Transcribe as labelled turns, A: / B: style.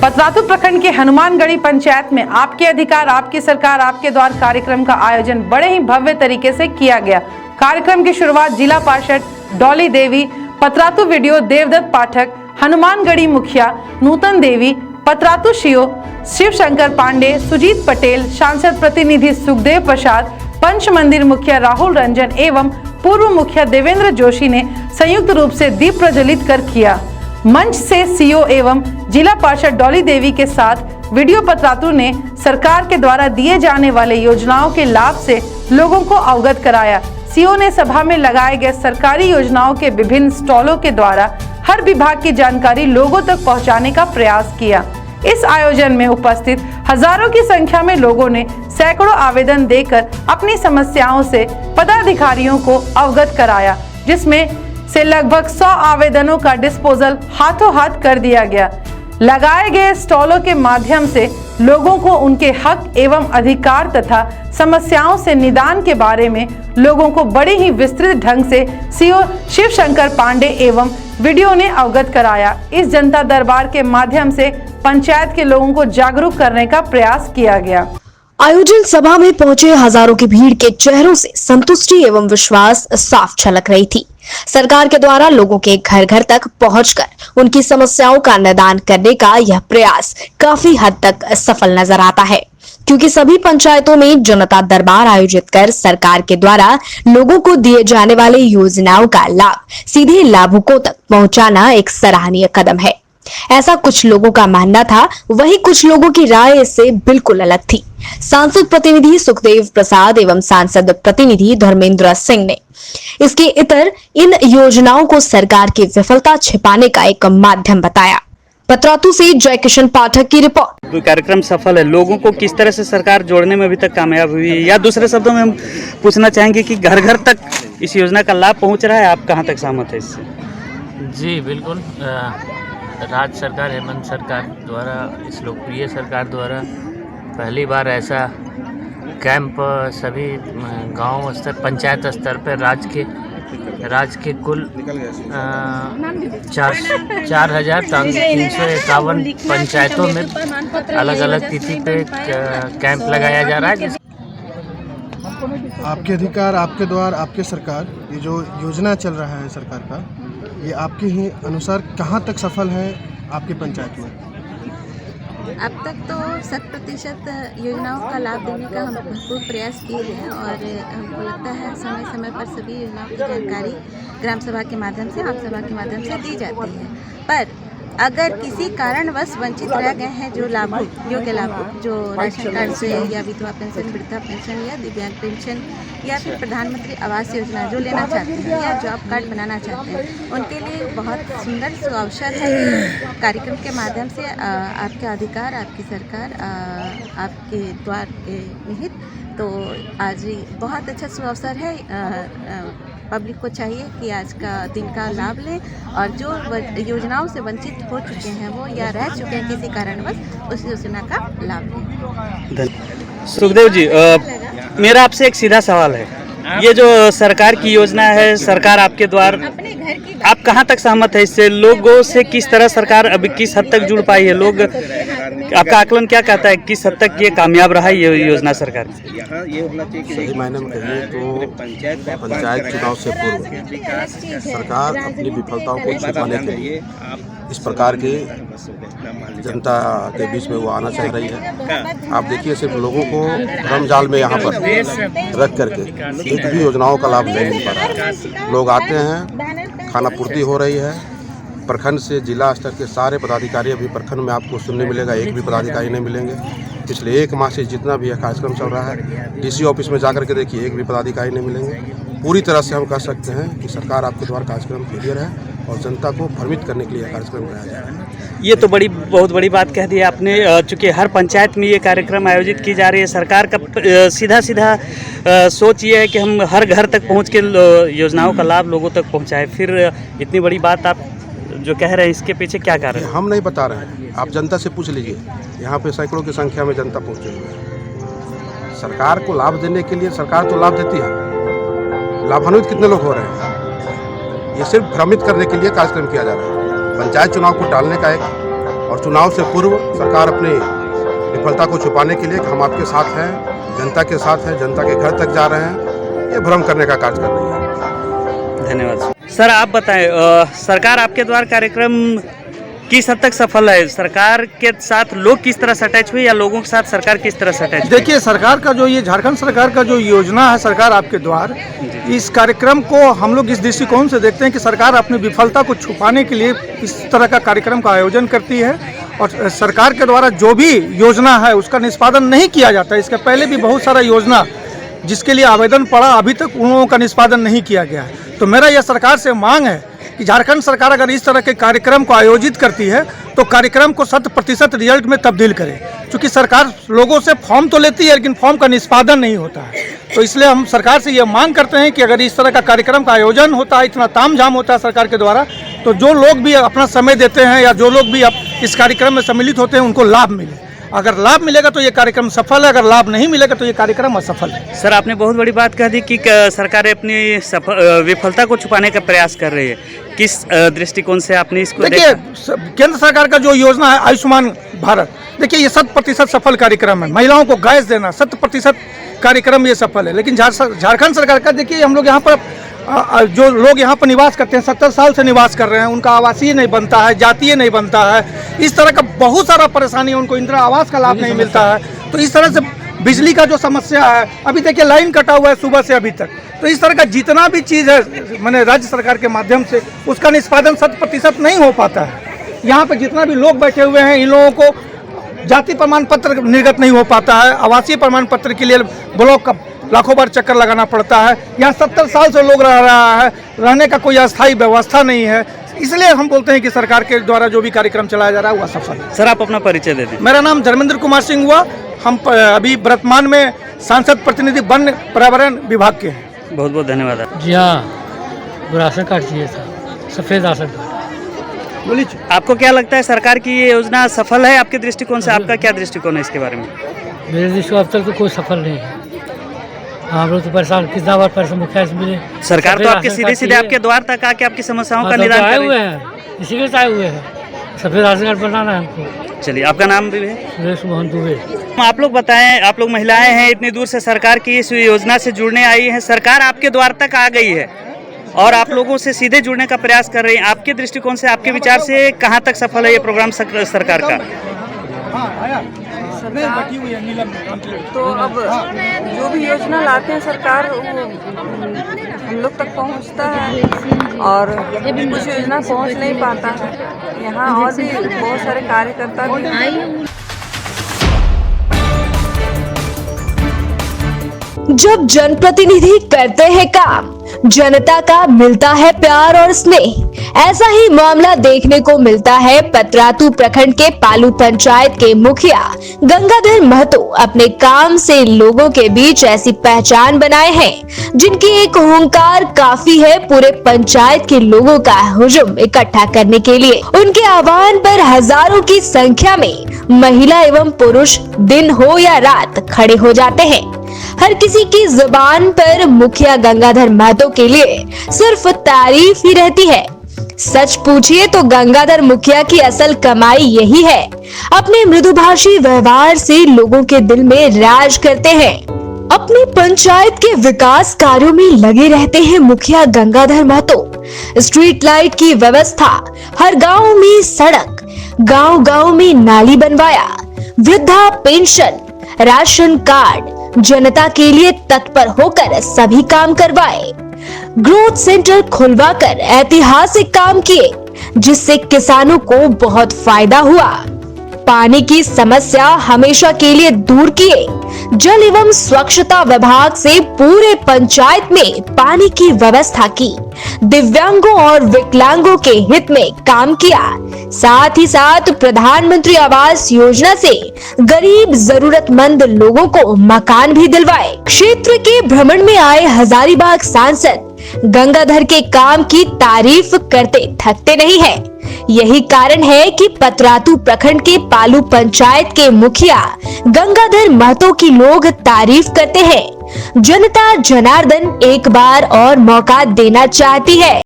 A: पतरातू प्रखंड के हनुमानगढ़ी पंचायत में आपके अधिकार आपकी सरकार आपके द्वार कार्यक्रम का आयोजन बड़े ही भव्य तरीके से किया गया। कार्यक्रम की शुरुआत जिला पार्षद डॉली देवी, पतरातू वीडियो देवदत्त पाठक, हनुमानगढ़ी मुखिया नूतन देवी, पतरातू सीओ शिव शंकर पांडे, सुजीत पटेल, सांसद प्रतिनिधि सुखदेव प्रसाद, पंच मंदिर मुखिया राहुल रंजन एवं पूर्व मुखिया देवेंद्र जोशी ने संयुक्त रूप से दीप प्रज्वलित कर किया। मंच से सीओ एवं जिला पार्षद डॉली देवी के साथ वीडियो पतरातू ने सरकार के द्वारा दिए जाने वाले योजनाओं के लाभ से लोगों को अवगत कराया। सीओ ने सभा में लगाए गए सरकारी योजनाओं के विभिन्न स्टॉलों के द्वारा हर विभाग की जानकारी लोगों तक पहुंचाने का प्रयास किया। इस आयोजन में उपस्थित हजारों की संख्या में लोगों ने सैकड़ों आवेदन देकर अपनी समस्याओं से पदाधिकारियों को अवगत कराया, जिसमें से लगभग 100 आवेदनों का डिस्पोजल हाथों हाथ कर दिया गया। लगाए गए स्टॉलों के माध्यम से लोगों को उनके हक एवं अधिकार तथा समस्याओं से निदान के बारे में लोगों को बड़े ही विस्तृत ढंग से सीओ शिव शंकर पांडे एवं वीडियो ने अवगत कराया। इस जनता दरबार के माध्यम से पंचायत के लोगों को जागरूक करने का प्रयास किया गया।
B: आयोजन सभा में पहुंचे हजारों की भीड़ के चेहरों से संतुष्टि एवं विश्वास साफ झलक रही थी। सरकार के द्वारा लोगों के घर घर तक पहुंचकर उनकी समस्याओं का निदान करने का यह प्रयास काफी हद तक सफल नजर आता है, क्योंकि सभी पंचायतों में जनता दरबार आयोजित कर सरकार के द्वारा लोगों को दिए जाने वाले योजनाओं का लाभ सीधे लाभुकों तक पहुंचाना एक सराहनीय कदम है। ऐसा कुछ लोगों का मानना था, वहीं कुछ लोगों की राय इससे बिल्कुल अलग थी। सांसद प्रतिनिधि सुखदेव प्रसाद एवं सांसद प्रतिनिधि धर्मेंद्र सिंह ने इसके इतर इन योजनाओं को सरकार की विफलता छिपाने का एक माध्यम बताया। पतरातू से जय किशन पाठक की रिपोर्ट।
C: कार्यक्रम सफल है, लोगों को किस तरह से सरकार जोड़ने में अभी तक कामयाब हुई है, या दूसरे शब्दों में हम पूछना चाहेंगे कि घर घर तक इस योजना का लाभ पहुंच रहा है, आप कहां तक सहमत है इससे?
D: जी बिल्कुल, राज्य सरकार हेमंत सरकार द्वारा, इस लोकप्रिय सरकार द्वारा पहली बार ऐसा कैंप सभी गांव स्तर पंचायत स्तर पर राज्य के कुल 4,351 पंचायतों में अलग अलग तिथि पे कैंप लगाया जा रहा है।
E: आपके अधिकार आपके द्वार आपके सरकार, ये जो योजना चल रहा है सरकार का, ये आपके ही अनुसार कहाँ तक सफल है आपकी पंचायत में?
F: अब तक तो 100% योजनाओं का लाभ देने का हम भरपूर प्रयास किए हैं और हमको लगता है समय समय पर सभी योजनाओं की जानकारी ग्राम सभा के माध्यम से, आप सभा के माध्यम से दी जाती है। पर अगर किसी कारणवश वंचित रह गए हैं जो लाभुक, योग्य लाभुक, जो राशन कार्ड से या विधवा पेंशन, वृद्धा पेंशन या दिव्यांग पेंशन या फिर प्रधानमंत्री आवास योजना जो लेना चाहते हैं या जॉब कार्ड बनाना चाहते हैं, उनके लिए बहुत सुंदर अवसर है कि कार्यक्रम के माध्यम से आपके अधिकार आपकी सरकार आपके द्वार के निहित। तो आज बहुत अच्छा अवसर है। पब्लिक को चाहिए कि आज का दिन का लाभ लें और जो योजनाओं से वंचित हो चुके हैं वो या रह चुके हैं किसी कारणवश, उस योजना का लाभ लें।
C: सुखदेव जी, मेरा आपसे एक सीधा सवाल है, ये जो सरकार की योजना है, सरकार आपके द्वार, आप कहां तक सहमत है इससे? लोगों से किस तरह सरकार अभी किस हद तक जुड़ पाई है? लोग, आपका आकलन क्या कहता है, किस हद तक ये कामयाब रहा है ये योजना सरकार?
G: सही मायने में कहिए तो पंचायत चुनाव से पूर्व सरकार अपनी विफलताओं को छिपाने के लिए इस प्रकार के जनता के बीच में वो आना चाह रही है। आप देखिए, सिर्फ लोगों को भ्रम जाल में यहाँ पर रख करके एक भी योजनाओं का लाभ नहीं मिल पा रहा है। लोग आते हैं, खाना पूर्ति हो रही है। प्रखंड से जिला स्तर के सारे पदाधिकारी अभी प्रखंड में आपको सुनने मिलेगा, एक भी पदाधिकारी नहीं मिलेंगे। पिछले 1 माह से जितना भी यह कार्यक्रम चल रहा है, डीसी ऑफिस में जाकर के देखिए, एक भी पदाधिकारी नहीं मिलेंगे। पूरी तरह से हम कह सकते हैं कि सरकार आपके द्वारा कार्यक्रम क्लियर है और जनता को भ्रमित करने के लिए कार्यक्रम कराया जा रहा है।
C: ये तो बहुत बड़ी बात कह दी आपने, चूँकि हर पंचायत में ये कार्यक्रम आयोजित की जा रही है। सरकार का सीधा सोच ये है कि हम हर घर तक पहुँच के योजनाओं का लाभ लोगों तक पहुँचाएँ। फिर इतनी बड़ी बात आप जो कह रहे हैं, इसके पीछे क्या कारण है?
G: हम नहीं बता रहे हैं, आप जनता से पूछ लीजिए। यहाँ पे सैकड़ों की संख्या में जनता पहुँची हुई है। सरकार को लाभ देने के लिए सरकार तो लाभ देती है, लाभान्वित कितने लोग हो रहे हैं? ये सिर्फ भ्रमित करने के लिए कार्यक्रम किया जा रहा है। पंचायत चुनाव को टालने का एक और चुनाव से पूर्व सरकार अपनी विफलता को छुपाने के लिए हम आपके साथ हैं, जनता के साथ हैं, जनता के घर तक जा रहे हैं, ये भ्रम करने का कार्य कर रही है।
C: धन्यवाद सर। आप बताएं, सरकार आपके द्वारा कार्यक्रम किस हद तक सफल है? सरकार के साथ लोग किस तरह से अटैच हुए या लोगों के साथ सरकार किस तरह से अटैच?
H: देखिए, सरकार का जो ये झारखंड सरकार का जो योजना है सरकार आपके द्वार, इस कार्यक्रम को हम लोग इस दृष्टिकोण से देखते हैं कि सरकार अपनी विफलता को छुपाने के लिए इस तरह का कार्यक्रम का आयोजन करती है और सरकार के द्वारा जो भी योजना है उसका निष्पादन नहीं किया जाता है। इसके पहले भी बहुत सारा योजना जिसके लिए आवेदन पड़ा, अभी तक उन लोगों का निष्पादन नहीं किया गया है। तो मेरा यह सरकार से मांग है कि झारखंड सरकार अगर इस तरह के कार्यक्रम को आयोजित करती है तो कार्यक्रम को 100% रिजल्ट में तब्दील करे, क्योंकि सरकार लोगों से फॉर्म तो लेती है लेकिन फॉर्म का निष्पादन नहीं होता है। तो इसलिए हम सरकार से ये मांग करते हैं कि अगर इस तरह का कार्यक्रम का आयोजन होता है, इतना तामझाम होता है सरकार के द्वारा, तो जो लोग भी अपना समय देते हैं या जो लोग भी इस कार्यक्रम में सम्मिलित होते हैं उनको लाभ मिले। अगर लाभ मिलेगा तो ये कार्यक्रम सफल है, अगर लाभ नहीं मिलेगा तो ये कार्यक्रम असफल है।
C: सर, आपने बहुत बड़ी बात कह दी कि सरकार अपनी विफलता को छुपाने का प्रयास कर रही है। किस दृष्टिकोण से आपने इसको
H: देखिए, केंद्र सरकार का जो योजना है आयुष्मान भारत, देखिए ये 100% सफल कार्यक्रम है। महिलाओं को गैस देना 100% कार्यक्रम ये सफल है। लेकिन झारखंड सरकार का देखिए, हम लोग यहाँ पर जो लोग यहाँ पर निवास करते हैं 70 साल से निवास कर रहे हैं, उनका आवासीय नहीं बनता है, जातीय नहीं बनता है, इस तरह का बहुत सारा परेशानी है, उनको इंदिरा आवास का लाभ नहीं मिलता है। तो इस तरह से बिजली का जो समस्या है, अभी देखिए लाइन कटा हुआ है सुबह से अभी तक। तो इस तरह का जितना भी चीज़ है मैंने राज्य सरकार के माध्यम से उसका निष्पादन 100% नहीं हो पाता है। यहाँ पर जितना भी लोग बैठे हुए हैं, इन लोगों को जाति प्रमाण पत्र निर्गत नहीं हो पाता है, आवासीय प्रमाण पत्र के लिए ब्लॉक का लाखों बार चक्कर लगाना पड़ता है। यहाँ 70 साल से लोग रह रहा है, रहने का कोई अस्थायी व्यवस्था नहीं है। इसलिए हम बोलते हैं कि सरकार के द्वारा जो भी कार्यक्रम चलाया जा रहा है वह सफल है।
C: सर, आप अपना परिचय दे दें।
H: मेरा नाम धर्मेंद्र कुमार सिंह हुआ। हम अभी वर्तमान में सांसद प्रतिनिधि वन पर्यावरण विभाग के हैं।
C: बहुत बहुत धन्यवाद।
I: जी हाँ, राशन कार्ड चाहिए था, सफ़ेद राशन कार्ड।
H: बोलिए,
C: आपको क्या लगता है सरकार की ये योजना सफल है? आपके दृष्टिकोण से आपका क्या दृष्टिकोण है इसके बारे में?
I: मेरे दृष्टिकोण अब तक तो कोई सफल नहीं है। हम लोग तो परेशान, कितना बार पैसे मुखिया से मिले।
C: सरकार तो आपके सीधे सीधे आपके द्वार तक आके आपकी समस्याओं का निदान
I: आए हुए हैं, इसी के आए हुए हैं। सफ़ेद राशन कार्ड बनाना है हमको।
C: चलिए, आपका नाम भी है?
I: सुरेश मोहन दुबे।
C: आप लोग बताएं, आप लोग महिलाएं हैं, इतनी दूर से सरकार की इस योजना से जुड़ने आई हैं, सरकार आपके द्वार तक आ गई है और आप लोगों से सीधे जुड़ने का प्रयास कर रही हैं। आपके दृष्टिकोण से, आपके विचार से कहाँ तक सफल है ये प्रोग्राम सरकार का?
J: तो अब जो भी योजना लाते हैं सरकार, वो हम लोग तक पहुंचता है और कुछ योजना पहुंच नहीं पाता है। यहाँ और भी बहुत सारे कार्यकर्ता भी।
B: जब जनप्रतिनिधि करते हैं काम, जनता का मिलता है प्यार और स्नेह। ऐसा ही मामला देखने को मिलता है पतरातू प्रखंड के पालू पंचायत के मुखिया गंगाधर महतो अपने काम से लोगों के बीच ऐसी पहचान बनाए हैं जिनकी एक हुंकार काफी है पूरे पंचायत के लोगों का हुजूम इकट्ठा करने के लिए। उनके आह्वान पर हजारों की संख्या में महिला एवं पुरुष दिन हो या रात खड़े हो जाते हैं। हर किसी की जुबान पर मुखिया गंगाधर महतो के लिए सिर्फ तारीफ ही रहती है। सच पूछिए तो गंगाधर मुखिया की असल कमाई यही है, अपने मृदुभाषी व्यवहार से लोगों के दिल में राज करते हैं। अपनी पंचायत के विकास कार्यों में लगे रहते हैं मुखिया गंगाधर महतो। स्ट्रीट लाइट की व्यवस्था, हर गांव में सड़क, गांव-गांव में नाली बनवाया, वृद्धा पेंशन, राशन कार्ड, जनता के लिए तत्पर होकर सभी काम करवाए। ग्रोथ सेंटर खुलवाकर ऐतिहासिक काम किए जिससे किसानों को बहुत फायदा हुआ। पानी की समस्या हमेशा के लिए दूर किए। जल एवं स्वच्छता विभाग से पूरे पंचायत में पानी की व्यवस्था की। दिव्यांगों और विकलांगों के हित में काम किया। साथ ही साथ प्रधानमंत्री आवास योजना से गरीब जरूरतमंद लोगों को मकान भी दिलवाए। क्षेत्र के भ्रमण में आए हजारीबाग सांसद गंगाधर के काम की तारीफ करते थकते नहीं है। यही कारण है कि पतरातू प्रखंड के पालू पंचायत के मुखिया गंगाधर महतो की लोग तारीफ करते हैं। जनता जनार्दन एक बार और मौका देना चाहती है।